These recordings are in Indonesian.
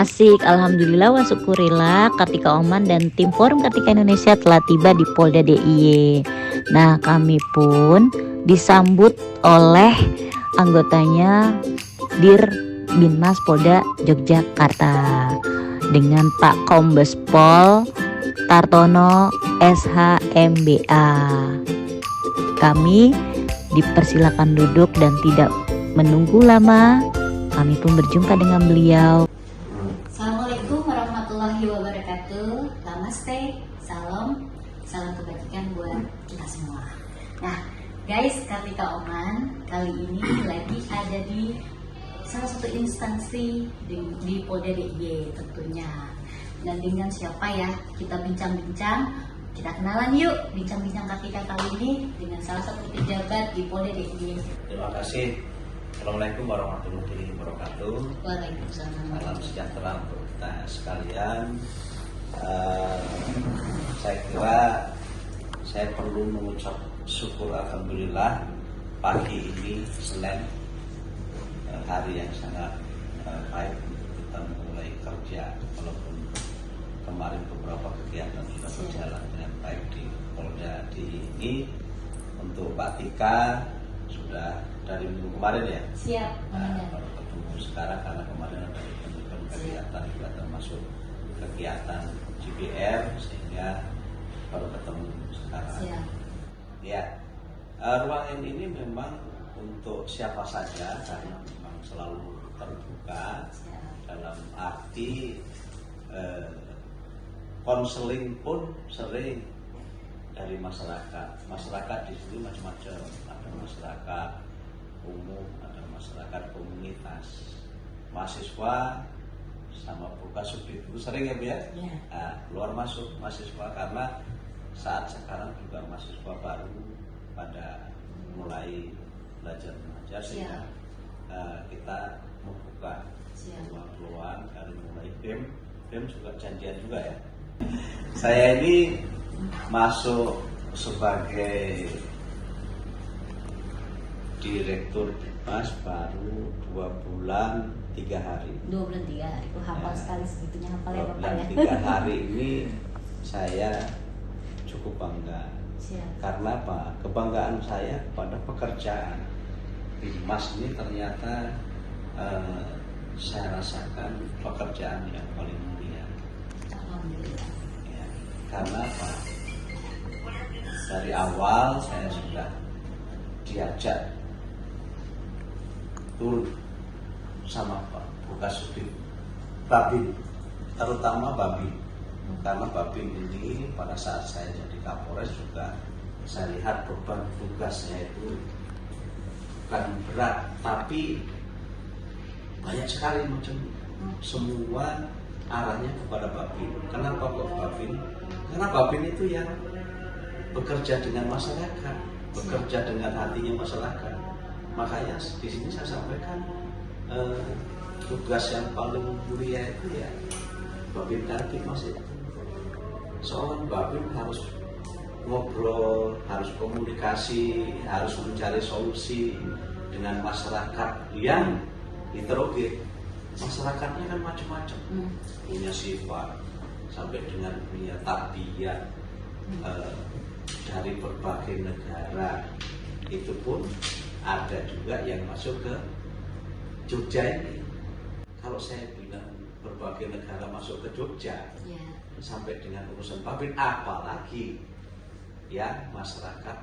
Asik, alhamdulillah wa syukurillah Kartika Oman dan tim Forum Kartika Indonesia telah tiba di Polda DIY. Nah, kami pun disambut oleh anggotanya Dir Binmas Polda Yogyakarta dengan Pak Kombes Pol Tartono SHMBA. Kami dipersilakan duduk dan tidak menunggu lama. Kami pun berjumpa dengan beliau. Assalamualaikum warahmatullahi wabarakatuh. Namaste, salam kebajikan buat kita semua. Nah, guys, Kartika Oman kali ini lagi ada di salah satu instansi di Polda DIY tentunya. Dan dengan siapa ya? Kita bincang-bincang, kita kenalan yuk. Bincang-bincang Kartika kali ini dengan salah satu pejabat di Polda DIY. Terima kasih. Assalamualaikum warahmatullahi wabarakatuh. Waalaikumsalam. Salam sejahtera untuk kita sekalian. Saya kira saya perlu mengucap syukur alhamdulillah pagi ini Senin, hari yang sangat baik untuk kita mulai kerja, walaupun kemarin beberapa kegiatan sudah berjalan dengan baik di Polda DIY. Untuk Pak Tika sudah dari minggu kemarin ya. Siap. Baru ketemu sekarang karena kemarin ada kegiatan juga termasuk kegiatan GBR sehingga baru ketemu sekarang. Siap. Ya, ruangan ini memang untuk siapa saja karena memang selalu terbuka. Siap. Dalam arti konseling pun sering dari masyarakat. Masyarakat di situ macam-macam. Ada masyarakat umum, ada masyarakat komunitas, mahasiswa sama buka subdit itu sering ya Bu ya? Ya. Nah, keluar masuk mahasiswa karena saat sekarang juga mahasiswa baru pada mulai belajar mengajar sehingga kita membuka peluang dari mulai BEM juga janjian juga ya. Saya ini masuk sebagai Direktur Binmas baru 2 bulan 3 hari. 2 bulan 3 hari. Hafal sekali segitunya hafal ya 2 bulan Bapaknya. 3 hari ini saya cukup bangga. Siap. Karena apa? Kebanggaan saya pada pekerjaan Binmas ini ternyata saya rasakan pekerjaan yang paling mulia. Alhamdulillah. Ya, karena apa? Dari awal saya sudah diajak turun sama Pak Bukasubdit Babin, terutama Babin, karena Babin ini pada saat saya jadi Kapolres juga saya lihat beban tugasnya itu bukan berat, tapi banyak sekali macam semua arahnya kepada Babin. Kenapa kok Babin? Karena Babin itu yang bekerja dengan masyarakat, bekerja dengan hatinya masyarakat. Makanya di sini saya sampaikan tugas yang paling mulia itu ya Babin Kartipmas itu. Seorang Babin harus ngobrol, harus komunikasi, harus mencari solusi dengan masyarakat yang heterogen. Masyarakatnya kan macam-macam, punya sifat sampai dengan punya tabiat dari berbagai negara. Itu pun ada juga yang masuk ke Jogja ini. Kalau saya bilang berbagai negara masuk ke Jogja, sampai dengan urusan Babin, apalagi ya masyarakat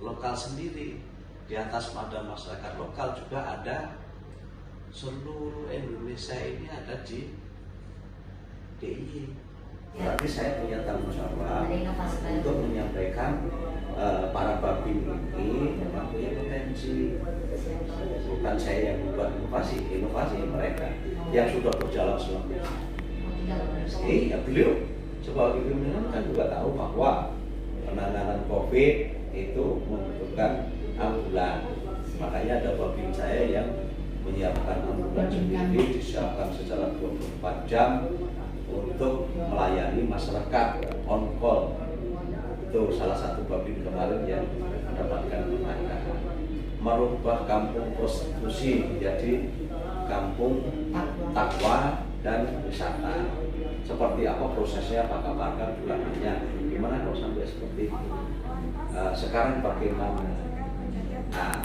lokal sendiri. Di atas ada masyarakat lokal juga ada seluruh Indonesia ini ada di DIY. Berarti saya punya tanggung jawab untuk menyampaikan para Babin ini memang punya potensi. Bukan saya yang membuat inovasi mereka yang sudah berjalan selama ini. Beliau sebagai pimpinan kan juga tahu bahwa penanganan COVID itu membutuhkan ambulan. Makanya ada Babin saya yang menyiapkan ambulan sendiri, disiapkan secara 24 jam untuk melayani masyarakat on call. Itu salah satu Babin kemarin yang mendapatkan penghargaan. Merubah kampung prostitusi menjadi kampung takwa dan wisata. Seperti apa prosesnya, Pak kabarkan bulanannya, gimana kalau sampai seperti itu. Sekarang bagaimana? Nah,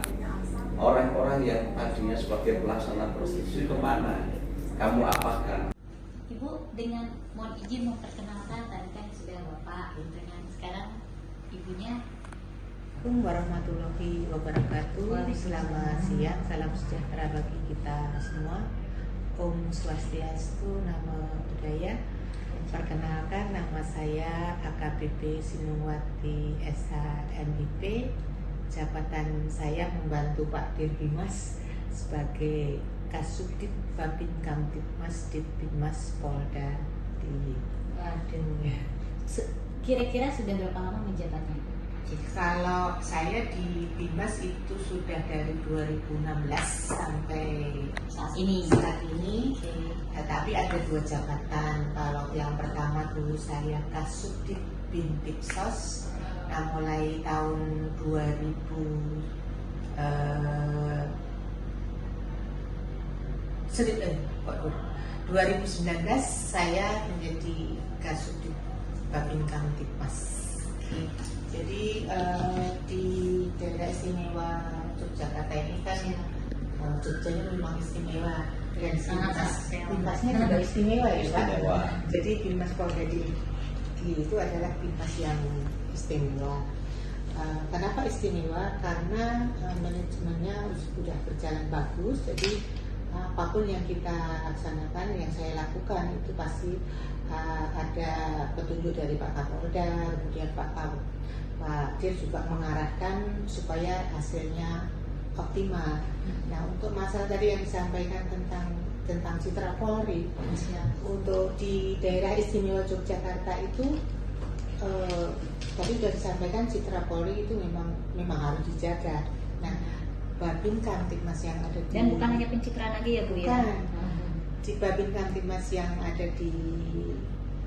orang-orang yang tadinya sebagai pelaksana prostitusi kemana? Kamu apakan? Ibu, dengan mohon izin memperkenalkan, tadi kan sudah Bapak, dengan sekarang Ibunya. Assalamualaikum warahmatullahi wabarakatuh. Selamat siang, salam sejahtera bagi kita semua. Om Swastiastu, nama budaya. Perkenalkan, nama saya AKBP Sinungwati SHMIP. Jabatan saya membantu Pak Dirbimas sebagai Kasubdit Babin Kamtibmas Ditbinmas Polda DIY. Waduh. Kira-kira sudah berapa lama menjabatnya? Kalau saya di Bimas itu sudah dari 2016 sampai Saat ini. Tapi ada 2 jabatan. Kalau yang pertama dulu saya Kasubdit Bintipsos. Nah, mulai tahun 2019 saya menjadi Kasubdit Babin Kamtibmas. Jadi di daerah istimewa Yogyakarta ini kan Jogja ini memang istimewa dan Bimasnya juga istimewa ya Pak. Jadi Bimas Polda DIY itu adalah Bimas yang istimewa. Kenapa istimewa? Karena manajemennya sudah berjalan bagus. Jadi apapun yang kita laksanakan, yang saya lakukan itu pasti ada petunjuk dari Pak Kapolda, kemudian Pak Dir juga mengarahkan supaya hasilnya optimal. Nah, untuk masalah tadi yang disampaikan tentang Citra Polri, untuk di daerah istimewa Yogyakarta itu tadi sudah disampaikan Citra Polri itu memang harus dijaga. Nah, Babin Kamtibmas yang ada di, Dan bukan hanya pencitraan lagi ya Bu ya? Bukan. Di Babin Kamtibmas yang ada di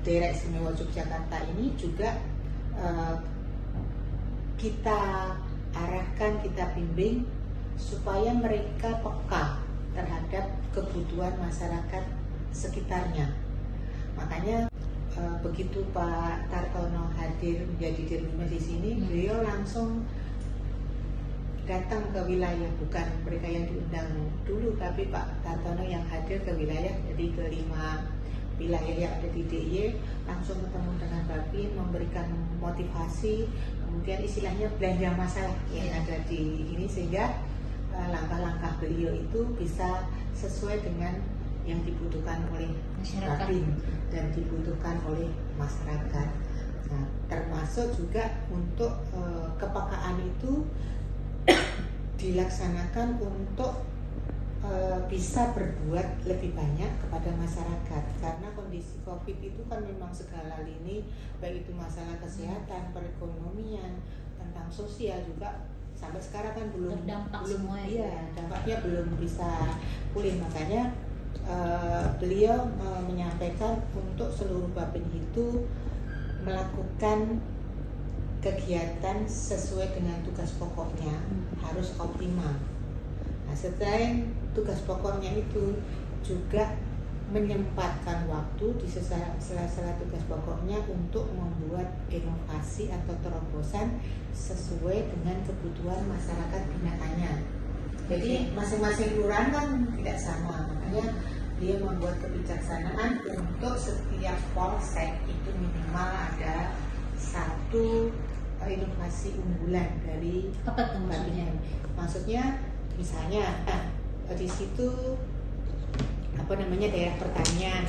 daerah istimewa Yogyakarta ini juga kita arahkan, kita bimbing supaya mereka peka terhadap kebutuhan masyarakat sekitarnya. Makanya begitu Pak Tartono hadir menjadi Dirbimas di sini, beliau langsung datang ke wilayah, bukan mereka yang diundang dulu, tapi Pak Tartono yang hadir ke wilayah, jadi ke 5 wilayah yang ada di DIY, langsung ketemu dengan Babin, memberikan motivasi, kemudian istilahnya belanja masalah yang ada di ini, sehingga langkah-langkah beliau itu bisa sesuai dengan yang dibutuhkan oleh Masyarakat. Babin dan dibutuhkan oleh masyarakat. Nah, termasuk juga untuk kepekaan itu dilaksanakan untuk bisa berbuat lebih banyak kepada masyarakat, karena kondisi COVID itu kan memang segala lini, baik itu masalah kesehatan, perekonomian, tentang sosial juga sampai sekarang kan belum semua ya. dampaknya belum bisa pulih. Makanya beliau menyampaikan untuk seluruh Babin itu melakukan kegiatan sesuai dengan tugas pokoknya, harus optimal. Nah, selain tugas pokoknya itu juga menyempatkan waktu di sela-sela tugas pokoknya untuk membuat inovasi atau terobosan sesuai dengan kebutuhan masyarakat binaannya. Jadi masing-masing kelurahan kan tidak sama, makanya dia membuat kebijaksanaan untuk setiap polsek itu minimal ada 1 inovasi unggulan dari Apa tuh maksudnya? Maksudnya misalnya di situ daerah pertanian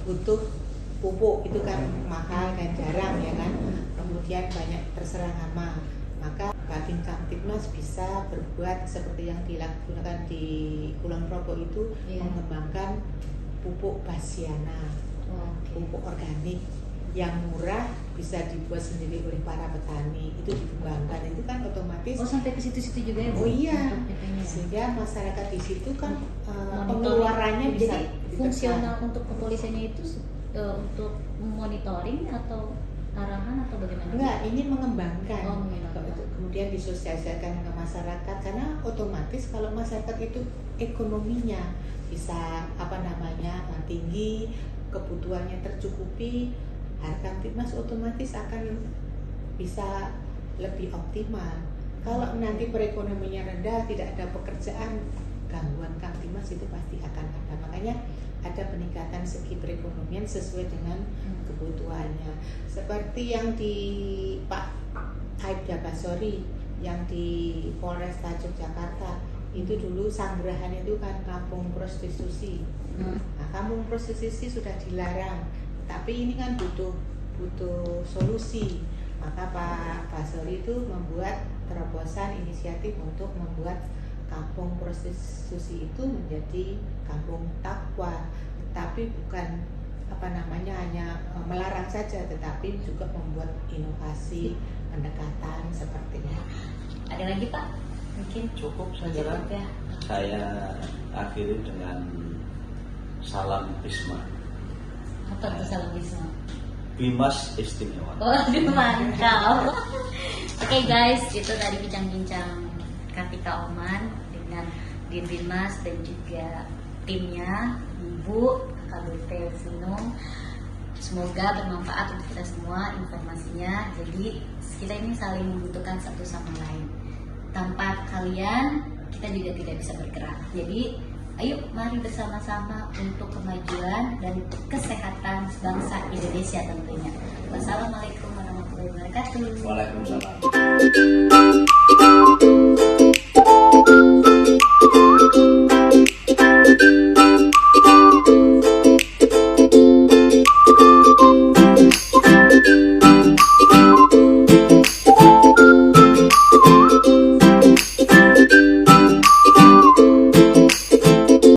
butuh pupuk, itu kan mahal dan jarang ya kan, kemudian banyak terserang hama, maka Babin Kamtibmas bisa berbuat seperti yang dilakukan di Kulon Progo itu, mengembangkan pupuk basiana, pupuk organik yang murah, bisa dibuat sendiri oleh para petani, itu dikembangkan, itu kan otomatis sampai ke situ-situ juga ya Bu? Oh iya, sehingga masyarakat di situ kan pengeluarannya bisa jadi fungsional untuk kepolisiannya itu untuk monitoring atau arahan atau bagaimana? Enggak, ini mengembangkan. Oh, mengembangkan. Kemudian disosialisasikan ke masyarakat, karena otomatis kalau masyarakat itu ekonominya bisa tinggi, kebutuhannya tercukupi, harga Kamtibmas otomatis akan bisa lebih optimal. Kalau nanti perekonomiannya rendah, tidak ada pekerjaan, gangguan Kamtibmas itu pasti akan ada. Makanya ada peningkatan segi perekonomian sesuai dengan kebutuhannya. Seperti yang di Pak Aibda Basori yang di Polresta Yogyakarta, itu dulu Sanggrahan itu kan kampung prostitusi. Nah, kampung prostitusi sudah dilarang, tapi ini kan butuh solusi. Maka Pak Basori itu membuat terobosan inisiatif untuk membuat kampung prostitusi itu menjadi kampung takwa, tapi bukan hanya melarang saja, tetapi juga membuat inovasi pendekatan sepertinya. Ada lagi Pak? Mungkin Cukup saya kira. cukup ya. Saya akhiri dengan salam Bisma. Apa tuh salam Bisma? Bimas istimewa. Waduh, mantap. Oke guys, itu tadi bincang-bincang Kartika Oman dengan Din Binmas dan juga timnya, Ibu KBP Sinung. Semoga bermanfaat untuk kita semua informasinya. Jadi kita ini saling membutuhkan satu sama lain. Tanpa kalian kita juga tidak bisa bergerak. Jadi ayo mari bersama-sama untuk kemajuan dan kesehatan bangsa Indonesia tentunya. Wassalamualaikum warahmatullahi wabarakatuh. Waalaikumsalam.